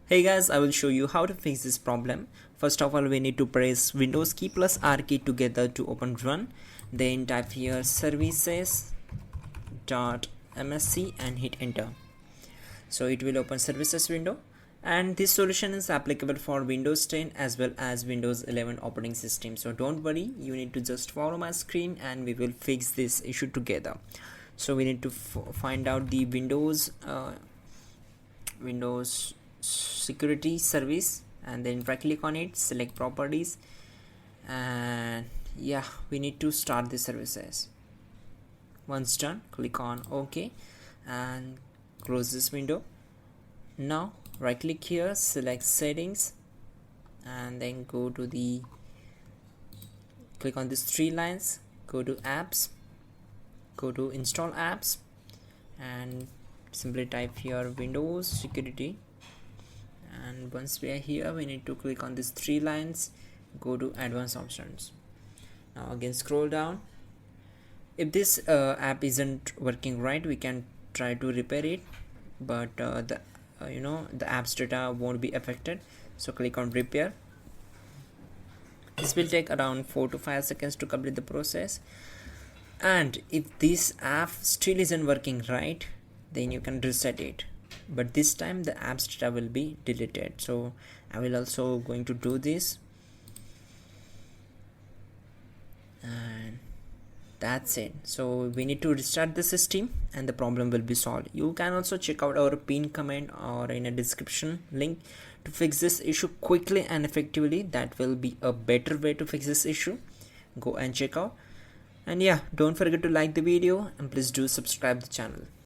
Hey guys, I will show you how to fix this problem. First of all, we need to press Windows key plus R key together to open run. Then type here services.msc and hit enter. So it will open services window, and this solution is applicable for Windows 10 as well as Windows 11 operating system. So don't worry, you need to just follow my screen and we will fix this issue together. So we need to find out the Windows security service, and then right click on it, select properties, and yeah, we need to start the services. Once done, click on OK and close this window. Now right click here, select settings, and then go to the click on these three lines, go to apps, go to install apps, and simply type here Windows security. And once we are here, we need to click on these three lines, go to advanced options. Now again scroll down. If this app isn't working right, we can try to repair it, but the app's data won't be affected. So click on repair. This will take around 4 to 5 seconds to complete the process. And if this app still isn't working right, then you can reset it, but this time the app's data will be deleted. So I will also going to do this, and that's it. So we need to restart the system and the problem will be solved. You can also check out our pinned comment or in a description link to fix this issue quickly and effectively. That will be a better way to fix this issue. Go and check out. And yeah, don't forget to like the video and please do subscribe the channel.